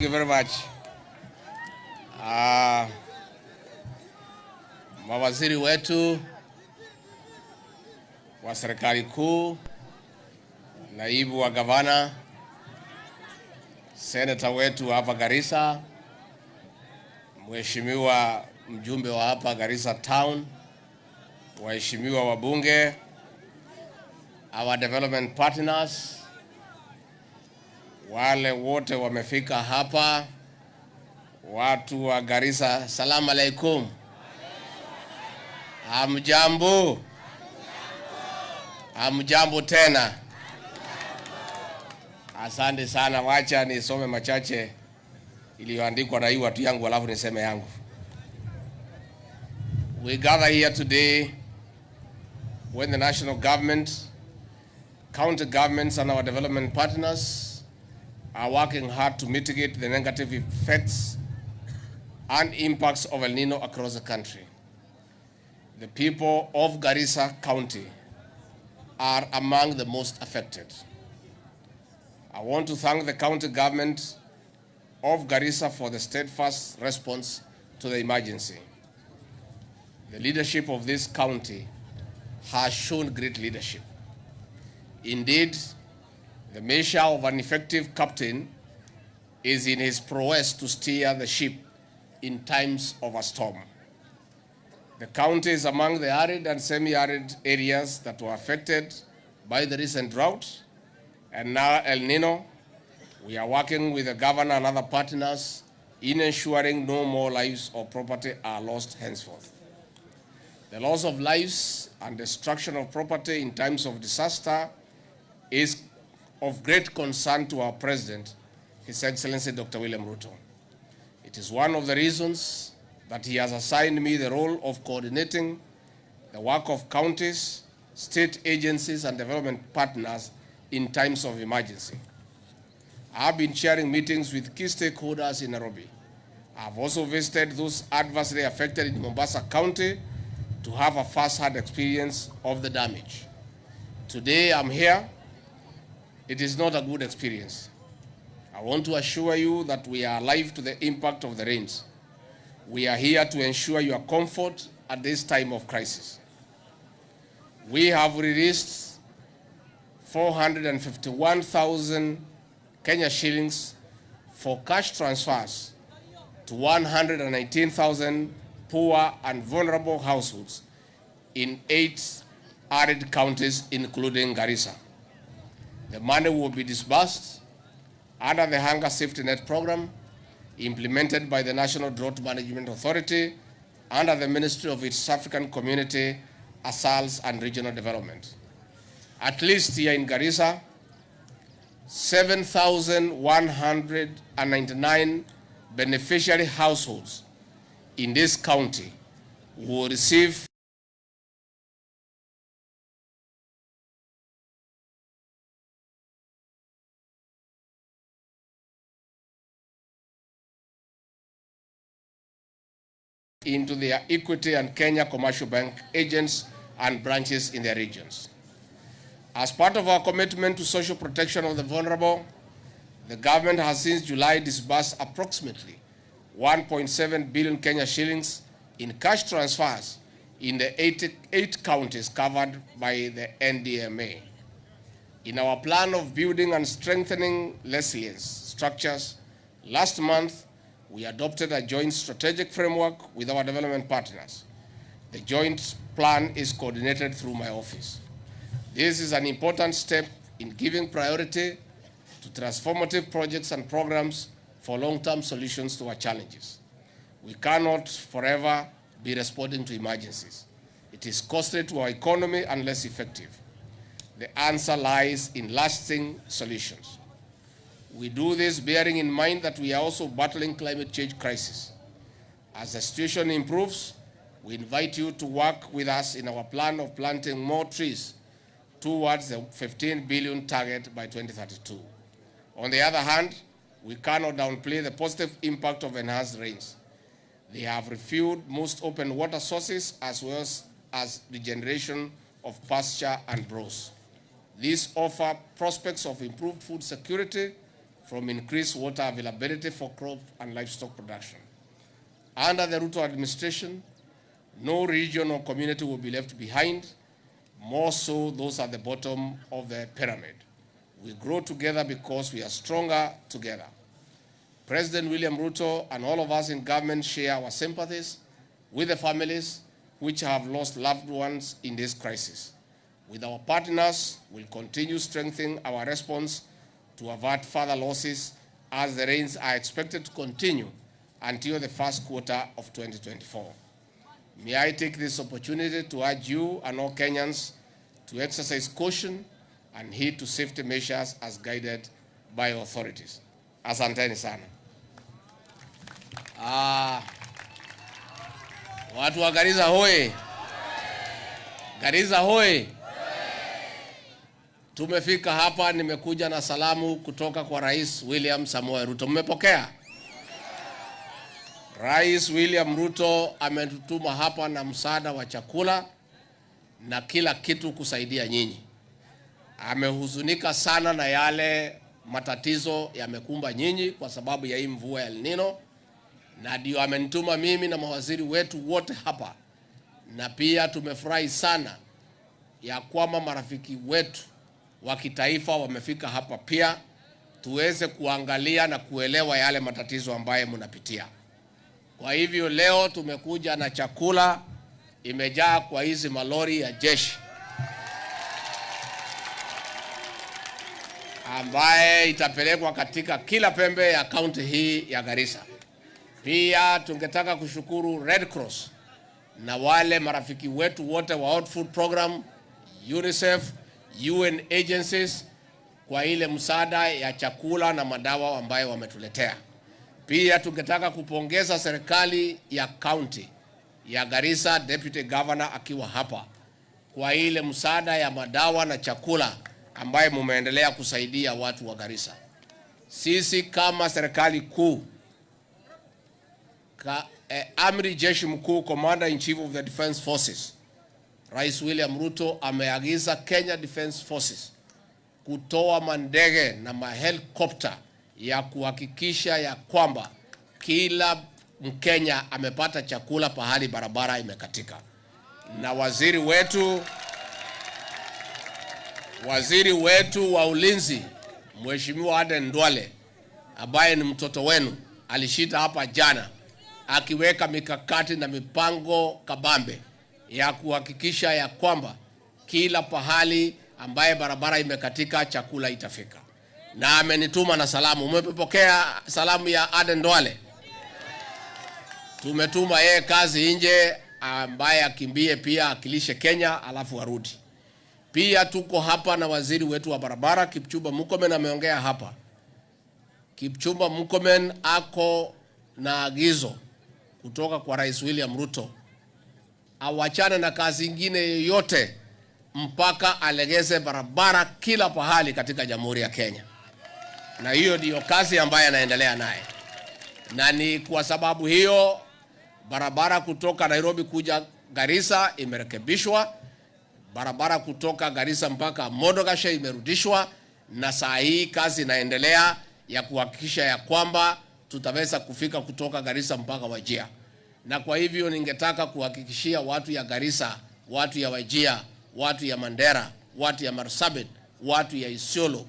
Thank you very much. Mawaziri wetu wa serikali kuu, naibu wa gavana, senator wetu hapa Garissa, mheshimiwa mjumbe wa hapa Garissa Town, waheshimiwa wabunge, our development partners, wale wote wamefika hapa, watu wa Garissa, salamu alaikum. Hamjambo. Hamjambo tena. Asante sana, wacha nisome machache iliyoandikwa na hii watu yangu alafu niseme yangu. We gather here today when the national government, county governments and our development partners are working hard to mitigate the negative effects and impacts of El Nino across the country. The people of Garissa County are among the most affected. I want to thank the county government of Garissa for the steadfast response to the emergency. The leadership of this county has shown great leadership. Indeed, the measure of an effective captain is in his prowess to steer the ship in times of a storm. The county is among the arid and semi-arid areas that were affected by the recent drought, and now El Nino. We are working with the governor and other partners in ensuring no more lives or property are lost henceforth. The loss of lives and destruction of property in times of disaster is of great concern to our President, His Excellency Dr. William Ruto. It is one of the reasons that he has assigned me the role of coordinating the work of counties, state agencies, and development partners in times of emergency. I have been chairing meetings with key stakeholders in Nairobi. I have also visited those adversely affected in Mombasa County to have a first-hand experience of the damage. Today I'm here. It is not a good experience. I want to assure you that we are alive to the impact of the rains. We are here to ensure your comfort at this time of crisis. We have released 451,000 Kenya shillings for cash transfers to 119,000 poor and vulnerable households in 8 arid counties, including Garissa. The money will be disbursed under the Hunger Safety Net program implemented by the National Drought Management Authority under the Ministry of East African Community, Asals and Regional Development. At least here in Garissa, 7,199 beneficiary households in this county will receive into their Equity and Kenya Commercial Bank agents and branches in their regions. As part of our commitment to social protection of the vulnerable, the government has since July disbursed approximately 1.7 billion Kenya shillings in cash transfers in the 8 counties covered by the NDMA. In our plan of building and strengthening resilience structures, last month, we adopted a joint strategic framework with our development partners. The joint plan is coordinated through my office. This is an important step in giving priority to transformative projects and programs for long-term solutions to our challenges. We cannot forever be responding to emergencies. It is costly to our economy and less effective. The answer lies in lasting solutions. We do this bearing in mind that we are also battling climate change crisis. As the situation improves, we invite you to work with us in our plan of planting more trees towards the 15 billion target by 2032. On the other hand, we cannot downplay the positive impact of enhanced rains. They have refueled most open water sources as well as regeneration of pasture and brooks. These offer prospects of improved food security from increased water availability for crop and livestock production. Under the Ruto administration, no region or community will be left behind, more so those at the bottom of the pyramid. We grow together because we are stronger together. President William Ruto and all of us in government share our sympathies with the families which have lost loved ones in this crisis. With our partners, we'll continue strengthening our response to avert further losses as the rains are expected to continue until the first quarter of 2024. May I take this opportunity to urge you and all Kenyans to exercise caution and heed to safety measures as guided by authorities. Asanteni sana. Watu wa Garissa hoye. Garissa hoye. Tumefika hapa, nimekuja na salamu kutoka kwa Rais William Samoei Ruto. Mmepokea? Rais William Ruto ametutuma hapa na msaada wa chakula na kila kitu kusaidia nyinyi. Amehuzunika sana na yale matatizo yamekumba nyinyi kwa sababu ya hii mvua ya Nino, na ndio amenituma mimi na mawaziri wetu wote hapa. Na pia tumefurahi sana ya kwamba marafiki wetu wa kitaifa wamefika hapa pia tuweze kuangalia na kuelewa yale matatizo ambayo mnapitia. Kwa hivyo leo tumekuja na chakula imejaa kwa hizi malori ya jeshi ambaye itapelekwa katika kila pembe ya kaunti hii ya Garissa. Pia tungetaka kushukuru Red Cross na wale marafiki wetu wote wa World Food Program, UNICEF, UN agencies kwa ile msaada ya chakula na madawa ambayo wametuletea. Pia tungetaka kupongeza serikali ya county ya Garissa, Deputy Governor akiwa hapa, kwa ile msaada ya madawa na chakula ambaye mumeendelea kusaidia watu wa Garissa. Sisi kama serikali kuu, Amri Jeshi Mkuu, Commander in Chief of the Defense Forces, Rais William Ruto ameagiza Kenya Defense Forces kutoa mandege na mahelikopter ya kuhakikisha ya kwamba kila Mkenya amepata chakula pahali barabara imekatika. Na waziri wetu wa ulinzi, Mheshimiwa Aden Ndwale, ambaye ni mtoto wenu, alishita hapa jana akiweka mikakati na mipango kabambe ya kuhakikisha ya kwamba kila pahali ambaye barabara imekatika chakula itafika. Na amenituma na salamu. Umepokea salamu ya Aden Ndwale? Tumetuma yeye kazi nje ambaye akimbie pia akilishe Kenya alafu arudi. Pia tuko hapa na waziri wetu wa barabara Kipchumba Murkomen ameongea hapa. Kipchumba Murkomen ako na agizo kutoka kwa Rais William Ruto awachane na kazi ingine yoyote mpaka alegeze barabara kila pahali katika Jamhuri ya Kenya. Na hiyo ndio kazi ambayo anaendelea naye. Na ni kwa sababu hiyo barabara kutoka Nairobi kuja Garissa imerekebishwa, barabara kutoka Garissa mpaka Modogashe imerudishwa, na saa hii kazi inaendelea ya kuhakikisha ya kwamba tutaweza kufika kutoka Garissa mpaka Wajir. Na kwa hivyo ningetaka kuhakikishia watu ya Garissa, watu ya Wajir, watu ya Mandera, watu ya Marsabit, watu ya Isiolo,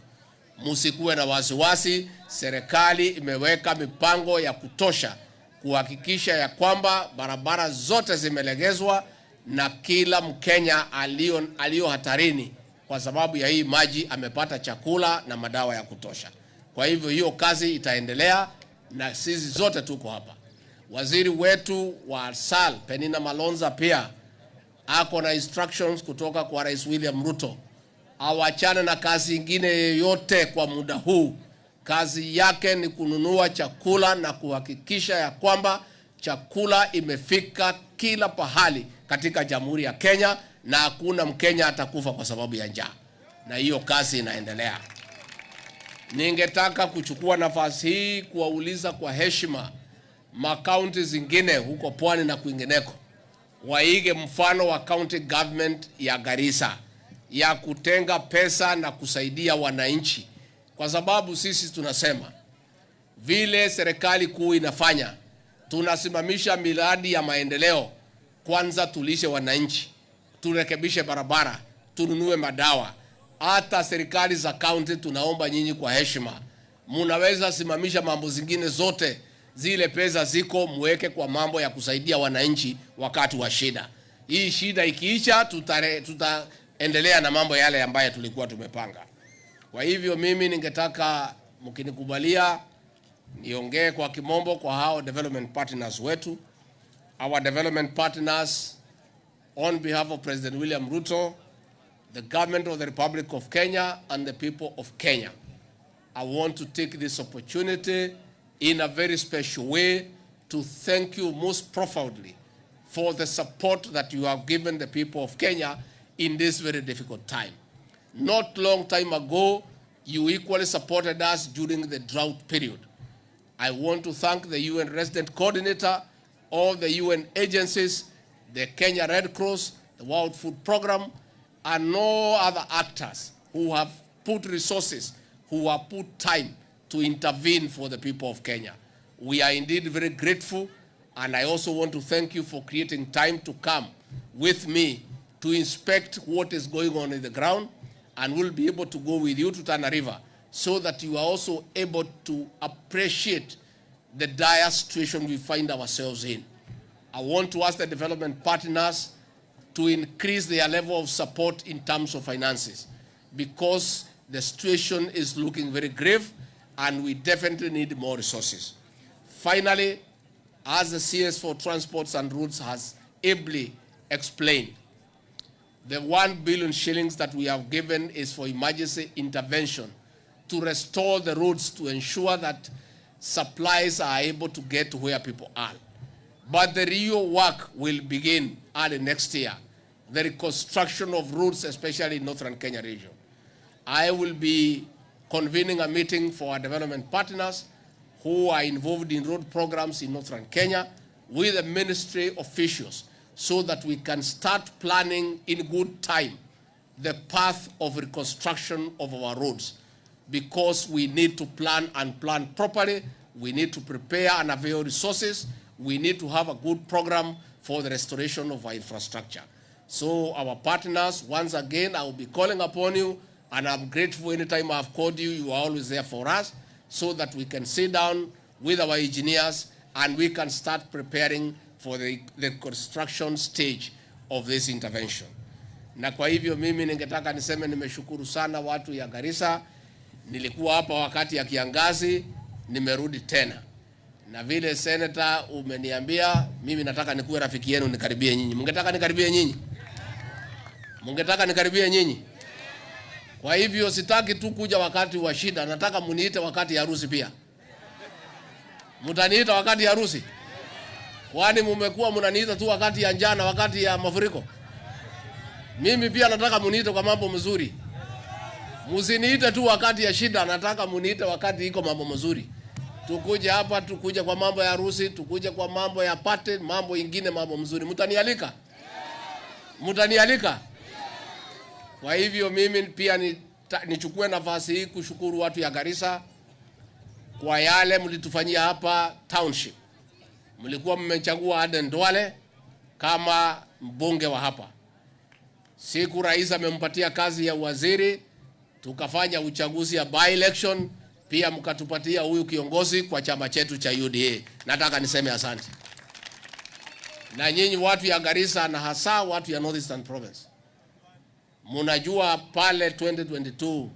musikuwe na wasiwasi. Serikali imeweka mipango ya kutosha kuhakikisha ya kwamba barabara zote zimelegezwa na kila Mkenya alio hatarini kwa sababu ya hii maji amepata chakula na madawa ya kutosha. Kwa hivyo hiyo kazi itaendelea na sisi zote tuko hapa. Waziri wetu wa SAL Penina Malonza pia ako na instructions kutoka kwa Rais William Ruto awachane na kazi ingine yote kwa muda huu. Kazi yake ni kununua chakula na kuhakikisha ya kwamba chakula imefika kila pahali katika Jamhuri ya Kenya na hakuna Mkenya atakufa kwa sababu ya njaa. Na hiyo kazi inaendelea. Ningetaka kuchukua nafasi hii kuwauliza kwa heshima makaunti zingine huko pwani na kwingineko waige mfano wa county government ya Garissa ya kutenga pesa na kusaidia wananchi kwa sababu sisi tunasema vile serikali kuu inafanya, tunasimamisha miradi ya maendeleo. Kwanza tulishe wananchi, turekebishe barabara, tununue madawa. Hata serikali za county tunaomba nyinyi kwa heshima, munaweza simamisha mambo zingine zote, zile pesa ziko muweke kwa mambo ya kusaidia wananchi wakati wa shida. Hii shida ikiisha, tutaendelea na mambo yale ambayo tulikuwa tumepanga. Kwa hivyo mimi ningetaka mkinikubalia niongee kwa kimombo kwa hao development partners wetu. Our development partners, on behalf of President William Ruto, the government of the Republic of Kenya and the people of Kenya, I want to take this opportunity in a very special way to thank you most profoundly for the support that you have given the people of Kenya in this very difficult time. Not long time ago, you equally supported us during the drought period. I want to thank the UN Resident Coordinator, all the UN agencies, the Kenya Red Cross, the World Food Program, and no other actors who have put resources, who have put time to intervene for the people of Kenya. We are indeed very grateful, and I also want to thank you for creating time to come with me to inspect what is going on in the ground, and we'll be able to go with you to Tana River so that you are also able to appreciate the dire situation we find ourselves in. I want to ask the development partners to increase their level of support in terms of finances, because the situation is looking very grave and we definitely need more resources. Finally, as the CS for Transports and Roads has ably explained, the 1 billion shillings that we have given is for emergency intervention to restore the roads to ensure that supplies are able to get to where people are. But the real work will begin early next year, the reconstruction of roads, especially in Northern Kenya region. I will be convening a meeting for our development partners who are involved in road programs in Northern Kenya with the ministry officials so that we can start planning in good time the path of reconstruction of our roads, because we need to plan and plan properly. We need to prepare and avail resources. We need to have a good program for the restoration of our infrastructure. So our partners, once again, I will be calling upon you, and I'm grateful anytime I've called you, you are always there for us, so that we can sit down with our engineers and we can start preparing for the construction stage of this intervention. Na kwa hivyo mimi ningetaka niseme nimeshukuru sana watu ya Garissa. Nilikuwa hapa wakati ya kiangazi, nimerudi tena. Na vile senator umeniambia, mimi nataka nikuwe rafiki yenu, nikaribie nyinyi. Mungetaka nikaribie nyinyi? Mungetaka nikaribie nyinyi? Kwa hivyo sitaki tu kuja wakati wa shida, nataka muniite wakati ya harusi pia. Mutaniita wakati ya harusi? Kwani mumekuwa mnaniita tu wakati ya njaa na wakati ya mafuriko? Mimi pia nataka muniite kwa mambo mzuri. Musiniite tu wakati ya shida, nataka muniite wakati iko mambo mzuri. Tukuje hapa, tukuje kwa mambo ya harusi, tukuje kwa mambo ya pate, mambo ingine, mambo mzuri. Mutanialika? Mutanialika? Kwa hivyo mimi pia nichukue nafasi hii kushukuru watu ya Garissa kwa yale mlitufanyia hapa township. Mlikuwa mmechagua Aden Duale kama mbunge wa hapa. Siku rais amempatia kazi ya waziri, tukafanya uchaguzi ya by election, pia mkatupatia huyu kiongozi kwa chama chetu cha UDA. Nataka niseme asante. Na nyinyi watu ya Garissa na hasa watu ya Northeastern Province, munajua pale 2022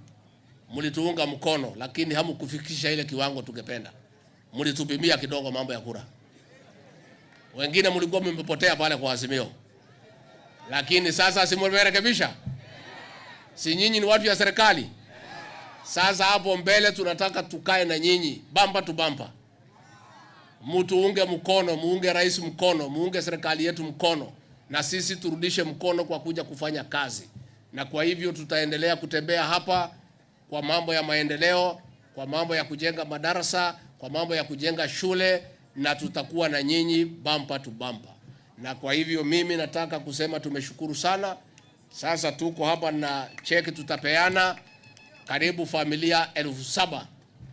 mlituunga mkono, lakini hamukufikisha ile kiwango tungependa. Mlitupimia kidogo mambo ya kura. Wengine mlikuwa mmepotea pale kwa Azimio. Lakini sasa si mmerekebisha? Si nyinyi ni watu ya serikali? Sasa hapo mbele tunataka tukae na nyinyi bamba tu bamba. Mutuunge mkono, muunge rais mkono, muunge serikali yetu mkono, na sisi turudishe mkono kwa kuja kufanya kazi. Na kwa hivyo tutaendelea kutembea hapa kwa mambo ya maendeleo, kwa mambo ya kujenga madarasa, kwa mambo ya kujenga shule, na tutakuwa na nyinyi bumper to bumper. Na kwa hivyo mimi nataka kusema tumeshukuru sana. Sasa tuko hapa na cheki tutapeana. karibu familia 7,000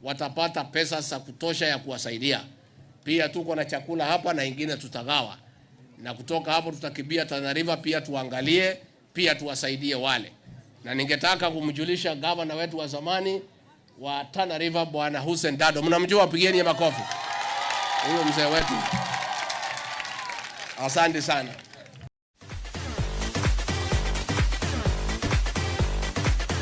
watapata pesa za kutosha ya kuwasaidia. Pia tuko na chakula hapa na ingine tutagawa. Na kutoka hapo tutakibia Tana River pia tuangalie, pia tuwasaidie wale. Na ningetaka kumjulisha gavana wetu wa zamani wa Tana River Bwana Hussein Dado. Mnamjua, pigeni makofi. Huyo mzee wetu. Asante sana.